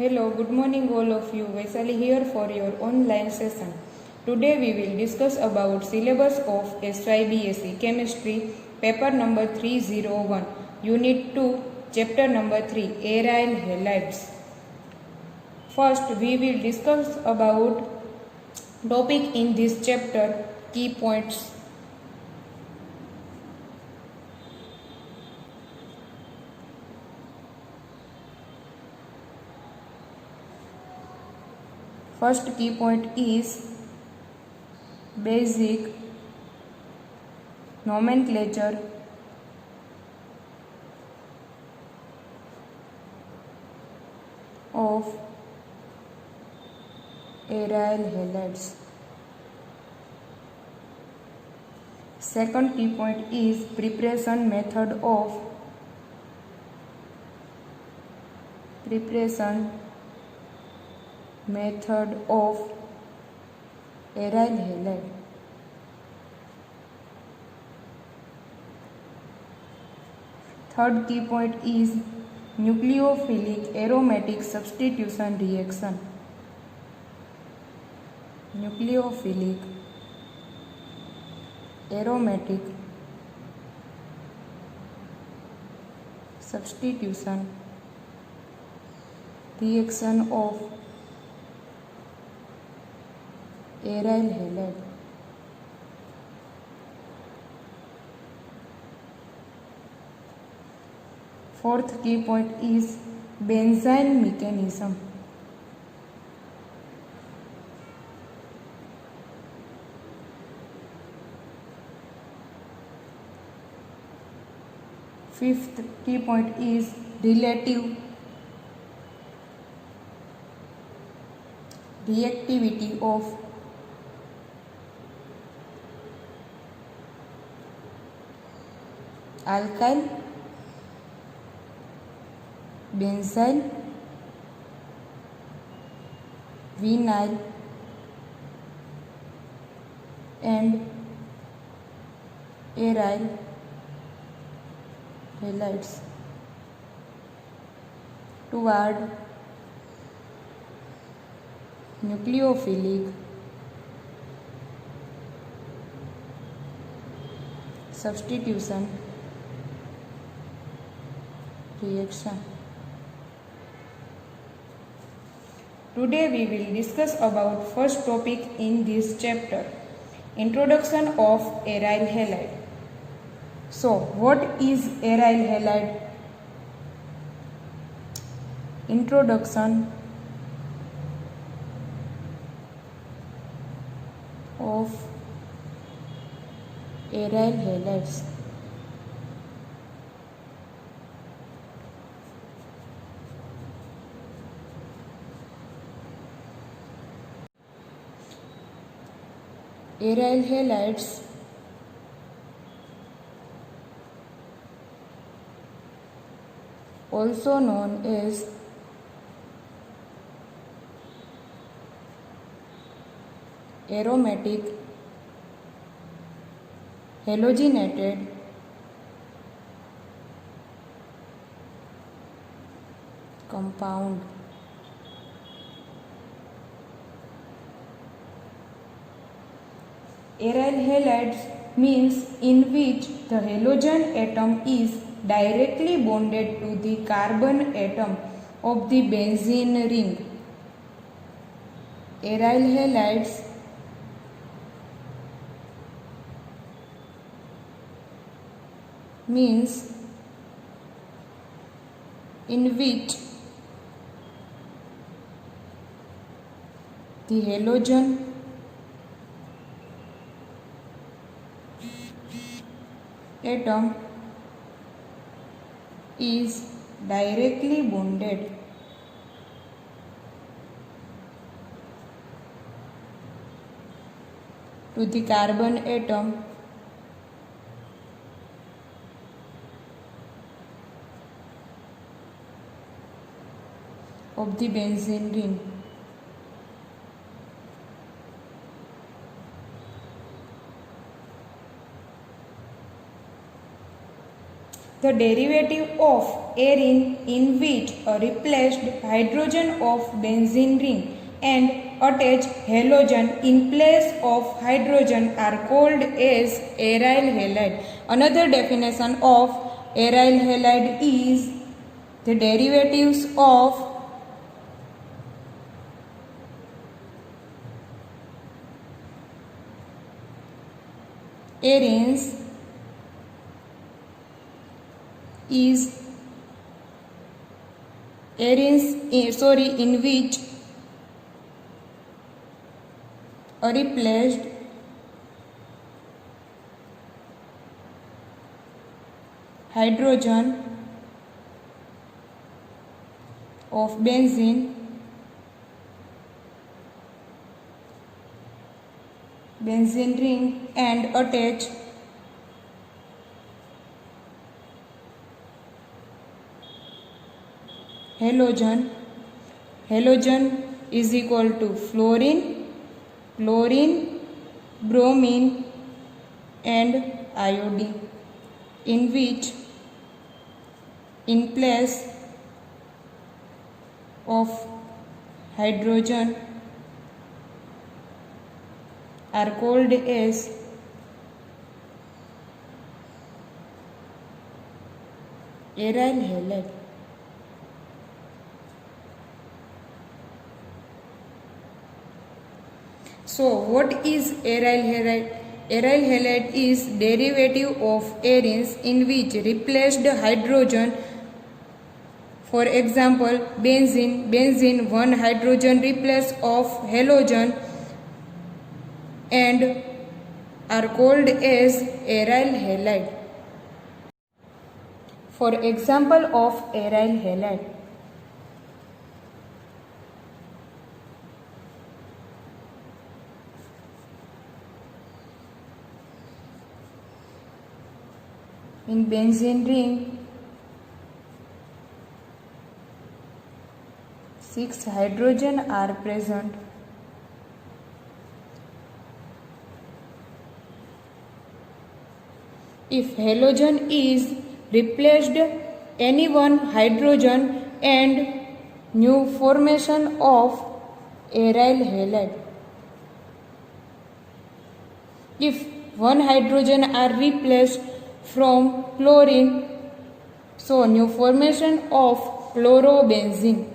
Hello, good morning all of you. Vaisali here for your online session. Today we will discuss about syllabus of SYBSE Chemistry, paper number 301, Unit 2, chapter number 3, Aryl Halides. First, we will discuss about topic in this chapter, key points. First key point is basic nomenclature of aryl halides. Second key point is preparation method of aryl halide. Third key point is nucleophilic aromatic substitution reaction. Nucleophilic aromatic substitution reaction of aryl halide. Fourth key point is benzene mechanism. Fifth key point is relative reactivity of alkyl benzyl vinyl and aryl halides toward nucleophilic substitution reaction. Today we will discuss about first topic in this chapter, introduction of aryl halide. So, what is aryl halide? Introduction of aryl halides. Aryl halides also known as aromatic halogenated compound. Aryl halides means in which the halogen atom is directly bonded to the carbon atom of the benzene ring. Aryl halides means in which the halogen atom is directly bonded to the carbon atom of the benzene ring. The derivative of arene, in which a replaced hydrogen of benzene ring and attached halogen in place of hydrogen are called as aryl halide. Another definition of aryl halide is the derivatives of arenes is in which a replaced hydrogen of benzene ring and attach halogen is equal to fluorine, bromine and iodine, in which in place of hydrogen are called as aryl halide. So what is aryl halide? Aryl halide is derivative of arenes in which replaced hydrogen, for example benzene one hydrogen replace of halogen and are called as aryl halide. For example of aryl halide, in benzene ring 6 hydrogen are present. If halogen is replaced any one hydrogen and new formation of aryl halide. If one hydrogen are replaced from chlorine, so new formation of chlorobenzene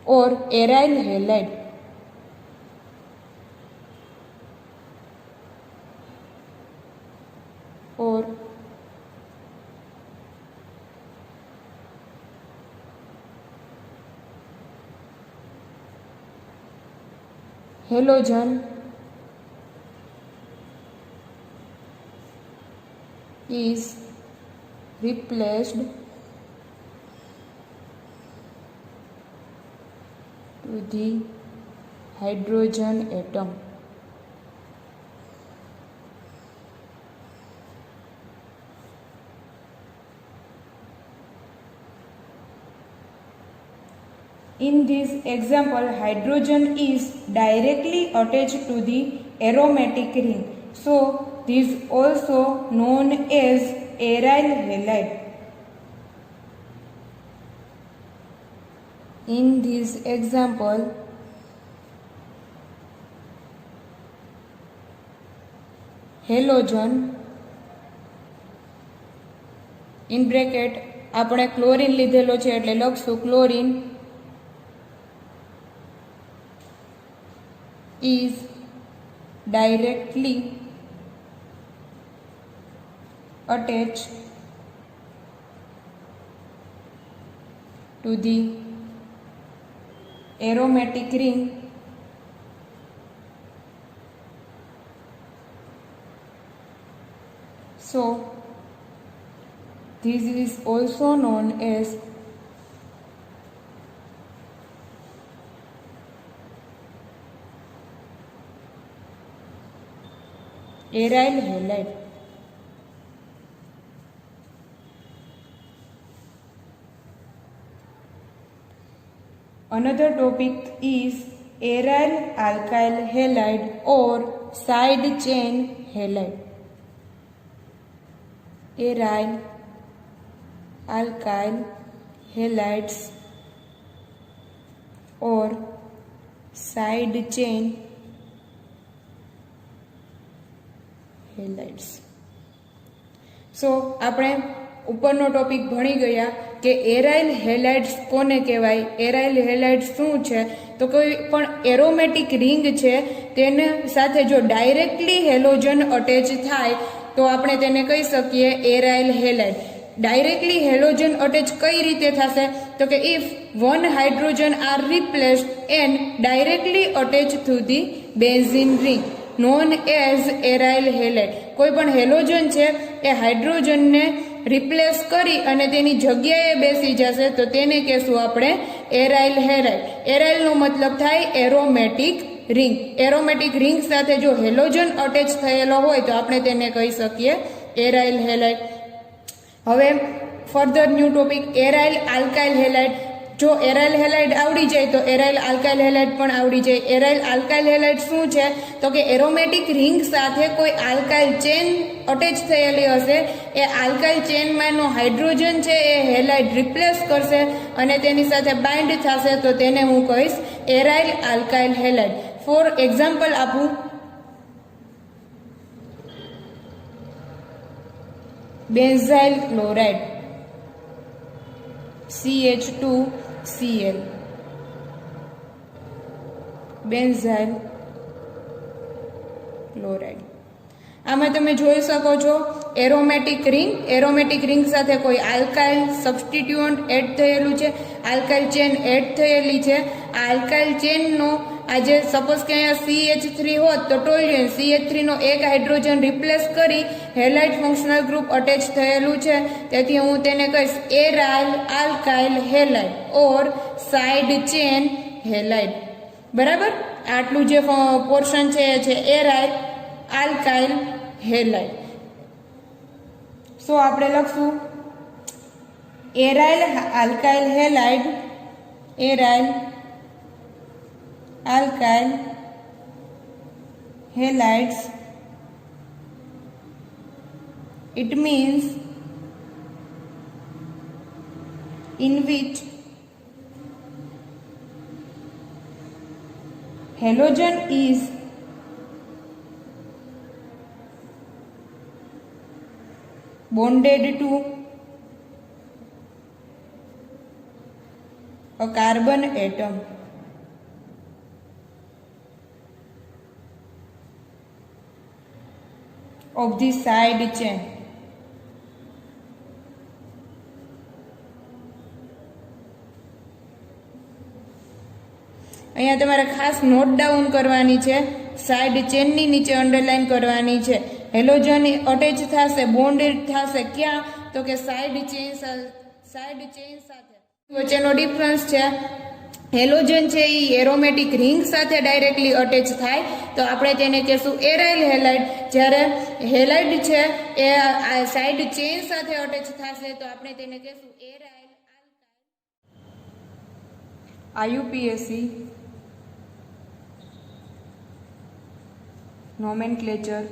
or aryl halide. Or halogen is replaced to the hydrogen atom. In this example, hydrogen is directly attached to the aromatic ring. So, this is also known as aryl halide. In this example, halogen in bracket આપણે chlorine લીધેલો છે એટલે લખશું chlorine is directly attached to the aromatic ring so this is also known as aryl halide. Another topic is aryl alkyl halide or side chain halide. Aryl alkyl halides or side chain halides. સો આપણે ઉપરનો topic ભણી ગયા કે aryl હેલાઇડ્સ કોને કહેવાય, aryl હેલાઇડ્સ શું છે. તો કોઈ પણ એરોમેટિક રિંગ છે તેને સાથે જો ડાયરેક્ટલી હેલોજન અટેચ થાય તો આપણે તેને કહી શકીએ aryl halide. Directly halogen attach કઈ રીતે થશે, તો કે if one hydrogen are replaced and directly attach through the benzene ring known as aryl halide. કોઈ પણ હેલોજન છે એ હાઇડ્રોજનને રિપ્લેસ કરી અને તેની જગ્યાએ બેસી જશે તો તેને કહેશું આપણે એરાઇલ હેલાઇડ. એરાઇલનો મતલબ થાય એરોમેટિક રિંગ. એરોમેટિક રિંગ સાથે જો હેલોજન અટેચ થયેલો હોય તો આપણે તેને કહી શકીએ એરાઇલ હેલાઇડ. હવે further new topic aryl alkyl halide. જો એરાઇલ હેલાઇડ આવડી જાય તો એરાઇલ આલ્કાઇલ હેલાઇડ પણ આવડી જાય. એરાઇલ આલ્કાઇલ હેલાઇડ શું છે, તો કે એરોમેટિક રિંગ સાથે કોઈ આલ્કાઇલ ચેન અટેચ થયેલી હશે, એ આલ્કાઇલ ચેનમાંનો હાઇડ્રોજન છે એ હેલાઇડ રિપ્લેસ કરશે અને તેની સાથે બાઇન્ડ થશે તો તેને હું કહીશ aryl alkyl halide. For example આપું, benzyl chloride CH2Cl, benzyl chloride. આમાં તમે જોઈ શકો છો એરોમેટિક રિંગ સાથે કોઈ આલ્કાઇલ સબસ્ટિટ્યુઅન્ટ એડ થયેલું છે, આલ્કાઇલ ચેન એડ થયેલી છે. આ આલ્કાઇલ ચેનનો આજે સપોઝ કે અહીંયા CH3 હોત તો ટોલ્યુએન CH3 નો એક હાઇડ્રોજન રિપ્લેસ કરી હેલાઇડ ફંક્શનલ ગ્રુપ અટેચ થયેલું છે, તેથી હું તેને કહીશ એરાઇલ આલ્કાઇલ હેલાઇડ ઓર સાઇડ ચેન હેલાઇડ. બરાબર, આટલું જે પોર્શન છે એ છે એરાઇલ આલ્કાઇલ હેલાઇડ. સો આપણે લખશું aryl alkyl halide, aryl alkyl halides. It means in which halogen is bonded to a carbon atom of the side chain. અહીંયા તમારે ખાસ નોટ ડાઉન કરવાની છે, સાઇડ ચેનની નીચે અંડરલાઈન કરવાની છે. હેલોજન અટેચ થશે, બોન્ડેડ થશે ક્યાં, તો કે સાઇડ ચેન સાથે. વચ્ચેનો ડિફરન્સ છે, હેલોજન છે એ એરોમેટિક રિંગ સાથે ડાયરેક્ટલી અટેચ થાય તો આપણે તેને કહેશું એરાઇલ હેલાઇડ. જ્યારે હેલાઇડ છે એ સાઇડ ચેન સાથે અટેચ થશે તો આપણે તેને કહેશું aryl alkyl. IUPAC nomenclature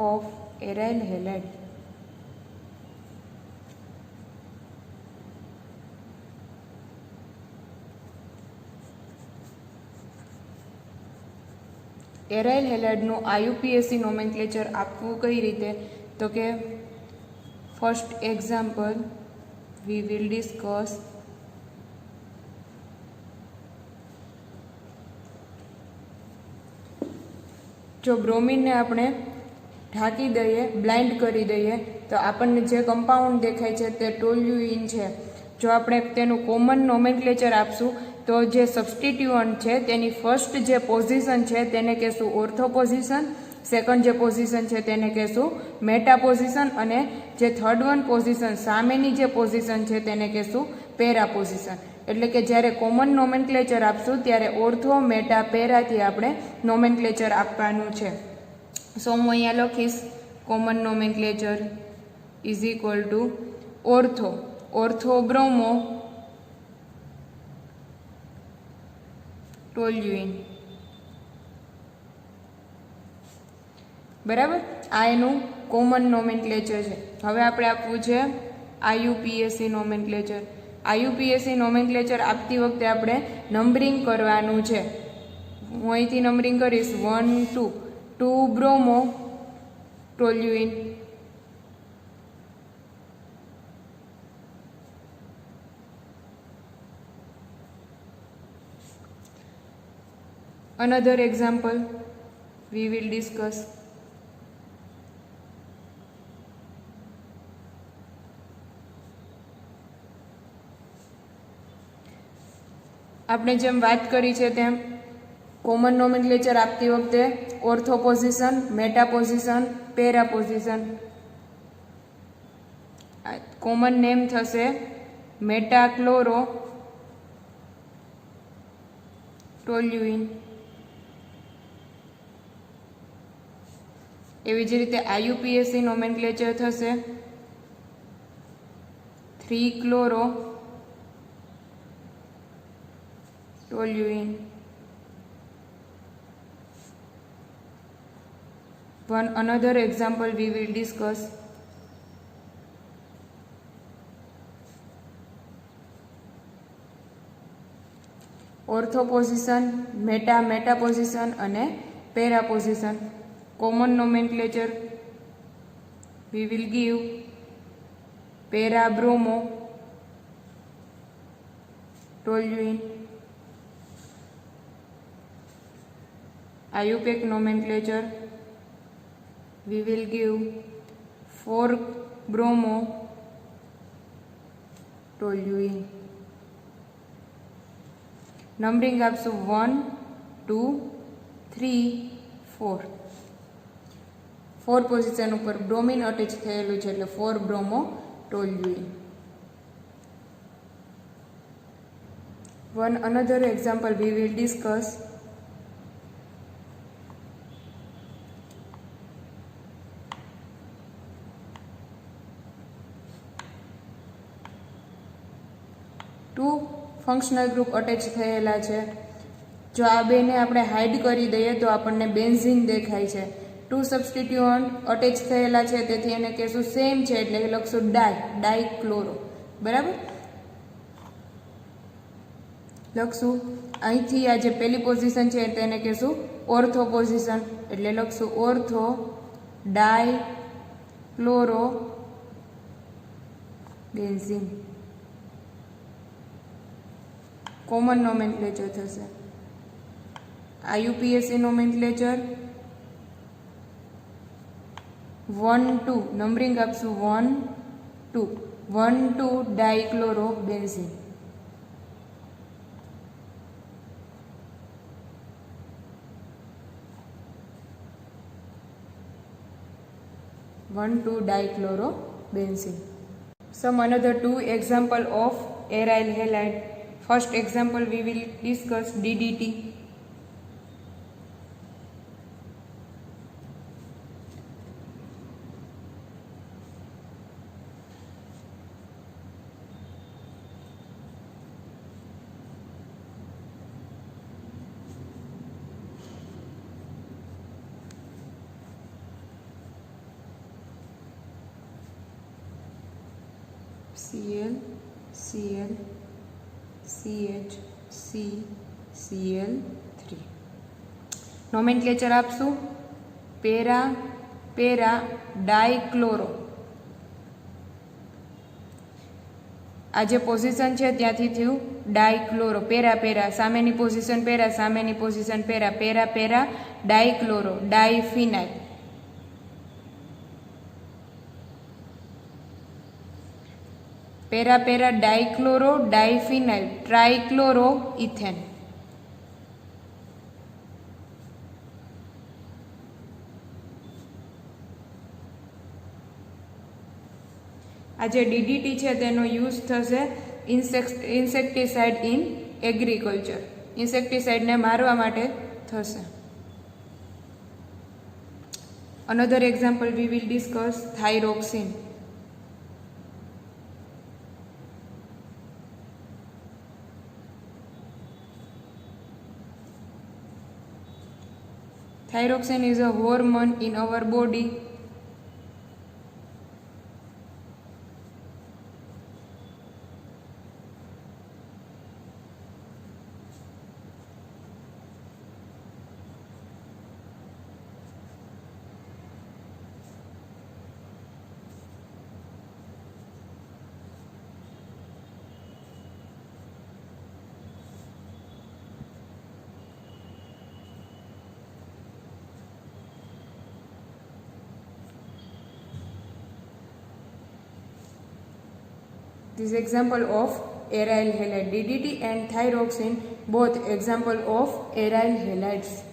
of aryl halide. Aryl હેલાઇડનું IUPAC નોમેનક્લેચર આપવું કઈ રીતે, તો કે first example we will discuss જો બ્રોમિનને આપણે ઢાંકી દઈએ, બ્લાઇન્ડ કરી દઈએ તો આપણને જે કમ્પાઉન્ડ દેખાય છે તે ટોલ્યુઇન છે. જો આપણે તેનું કોમન નોમેનક્લેચર આપશું તો જે સબસ્ટિટ્યુઅન્ટ છે તેની ફર્સ્ટ જે પોઝિશન છે તેને કહેશું ઓર્થો પોઝિશન, સેકન્ડ જે પોઝિશન છે તેને કહેશું મેટા પોઝિશન અને જે થર્ડ વન પોઝિશન સામેની જે પોઝિશન છે તેને કહેશું પેરા પોઝિશન. એટલે કે જ્યારે કોમન નોમેનક્લેચર આપશું ત્યારે ઓર્થો, મેટા, પેરાથી આપણે નોમેનક્લેચર આપવાનું છે. સો હું અહીંયા લખીશ common nomenclature is equal to ortho, ortho bromo toluene, બરાબર, આ એનું કોમન નોમેનક્લેચર છે. હવે આપણે આપવું છે આઈયુપીએસસી નોમેનક્લેચર. આઈયુપીએસસી નોમેનક્લેચર આપતી વખતે આપણે નંબરિંગ કરવાનું છે. હું અહીંથી નંબરિંગ કરીશ 1 2 2 bromo toluene, another example we will discuss. આપણે જેમ વાત કરી છે તેમ કોમન નોમેનક્લેચર આપતી વખતે ortho position, meta position, para position. Common name થશે મેટાક્લોરો ટોલ્યુઇન. એવી જ રીતે આઈયુપીએસસી નોમેનક્લેચર થશે 3 chloro toluene. Another example we will discuss. Ortho position, meta position અને para position. Common nomenclature we will give para bromo toluene. IUPAC nomenclature we will give 4 bromo toluene. Numbering આપશું 1 2 3 4. 4 position ઉપર bromine attach થયેલું છે એટલે 4 bromo toluene. Another example we will discuss. Two functional group attach થયેલા છે. જો આ બેને આપણે હાઇડ કરી દઈએ તો આપણને બેન્ઝીન દેખાય છે. 2 સબસ્ટિટ્યુઅન્ટ અટેચ થયેલા છે તેથી એને કહેશું સેમ છે એટલે લખશું ડાઇક્લોરો. બરાબર, લખશું અહીંથી આ જે પહેલી પોઝિશન છે તેને કહેશું ઓર્થો પોઝિશન એટલે લખશું ઓર્થો ડાઇક્લોરો બેન્ઝીન. કોમન નોમેનક્લેચર થશે આઈયુપીએસસી નોમેનક્લેચર 1 2 નંબરિંગ આપશું 1 2 1 2 ડાઇક્લોરો benzene. 1 2 dichloro benzene. Some another 2 example of aryl halide. First example we will discuss DDT. Cl Cl CH C Cl3. Nomenclature આપશું પેરા પેરા ડાઇક્લોરો. આ જે position છે ત્યાંથી થયું dichloro. Para para સામેની position para સામેની position para para para dichloro diphenyl. Para para dichloro diphenyl trichloro ethane. આ જે ડીડીટી છે તેનો યુઝ થશે ઇન્સેક્ટિસાઇડ ઇન એગ્રીકલ્ચર. ઇન્સેક્ટિસાઇડને મારવા માટે થશે. Another example we will discuss thyroxine. Thyroxine is a hormone in our body. This example of aryl halide. DDT and thyroxine both example of aryl halides.